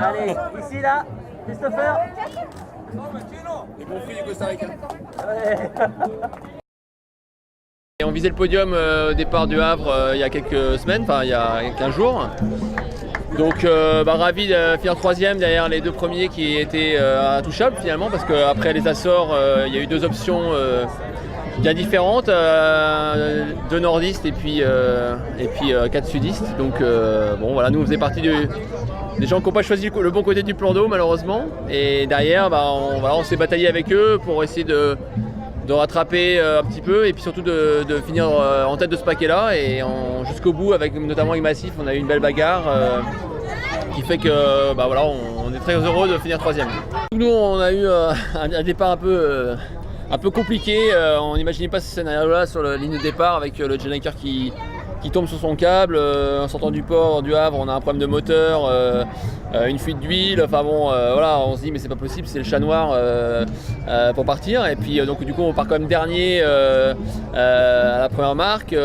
Allez, ici là, Christopher. Les bons fruits du Costa Rica. Ouais. Et on visait le podium au départ du Havre il y a quelques semaines, enfin il y a 15 jours. Donc ravi de finir troisième derrière les deux premiers qui étaient intouchables finalement, parce qu'après les Açores, il y a eu deux options bien différentes, deux nordistes et puis quatre sudistes. Donc bon voilà, nous on faisait partie des gens qui n'ont pas choisi le bon côté du plan d'eau malheureusement. Et derrière on s'est bataillé avec eux pour essayer de rattraper un petit peu et puis surtout de finir en tête de ce paquet là et jusqu'au bout, notamment avec Massif, on a eu une belle bagarre qui fait que on est très heureux de finir troisième. Nous on a eu un départ un peu compliqué, on n'imaginait pas ce scénario là sur la ligne de départ avec le Gennaker qui tombe sur son câble, en sortant du port du Havre on a un problème de moteur, une fuite d'huile, enfin bon voilà, on se dit mais c'est pas possible, c'est le chat noir pour partir. Et puis donc du coup on part quand même dernier à la première marque.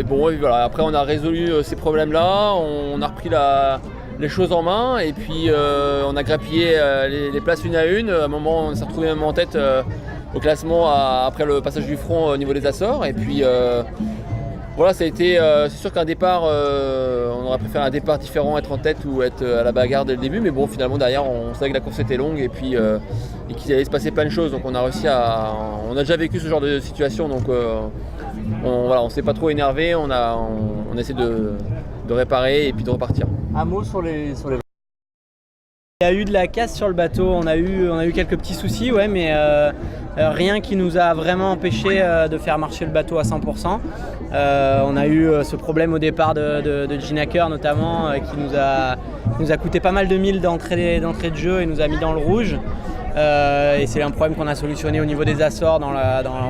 Bon voilà, après on a résolu ces problèmes là, on a repris les choses en main et puis on a grappillé les places une à une. À un moment on s'est retrouvé même en tête au classement après le passage du front au niveau des Açores. Et puis voilà, ça a été, c'est sûr qu'un départ, on aurait préféré un départ différent, être en tête ou être à la bagarre dès le début, mais bon finalement derrière on savait que la course était longue et puis et qu'il allait se passer plein de choses, donc on a réussi on a déjà vécu ce genre de situation, donc on s'est pas trop énervé, on essaie de réparer et puis de repartir. Un mot sur les... Il y a eu de la casse sur le bateau, on a eu quelques petits soucis, ouais, mais rien qui nous a vraiment empêché de faire marcher le bateau à 100%. On a eu ce problème au départ de Gennaker notamment qui nous a coûté pas mal de milles d'entrée de jeu et nous a mis dans le rouge. Et c'est un problème qu'on a solutionné au niveau des Açores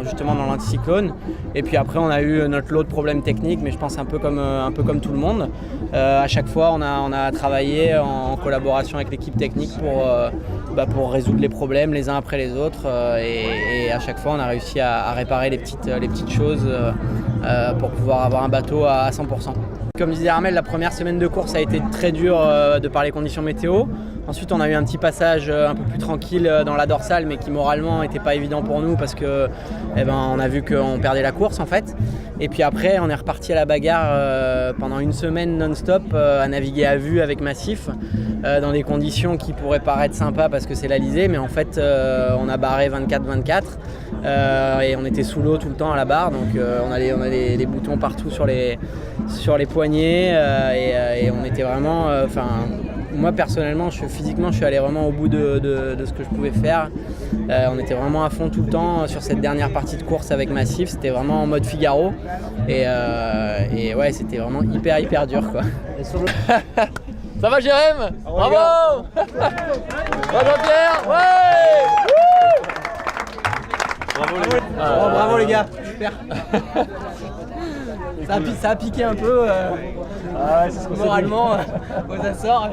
justement dans l'anticyclone. Et puis après on a eu notre lot de problèmes techniques, mais je pense un peu comme tout le monde. À chaque fois on a travaillé en collaboration avec l'équipe technique pour résoudre les problèmes les uns après les autres. Et à chaque fois on a réussi à réparer les petites choses pour pouvoir avoir un bateau à 100%. Comme disait Armel, la première semaine de course a été très dure de par les conditions météo. Ensuite, on a eu un petit passage un peu plus tranquille dans la dorsale, mais qui moralement n'était pas évident pour nous parce que on a vu qu'on perdait la course en fait. Et puis après, on est reparti à la bagarre pendant une semaine non-stop à naviguer à vue avec Massif dans des conditions qui pourraient paraître sympas parce que c'est l'Alizé, mais en fait, on a barré 24-24 et on était sous l'eau tout le temps à la barre, donc on a les boutons partout sur les poignets et on était vraiment, moi personnellement, physiquement, je suis allé vraiment au bout de ce que je pouvais faire. On était vraiment à fond tout le temps sur cette dernière partie de course avec Massif. C'était vraiment en mode Figaro. Et ouais, c'était vraiment hyper dur quoi. Ça va Jérém? Bravo! Bravo Jean-Pierre! Ouais! Bravo les gars, super. Ça a piqué un peu moralement aux Açores.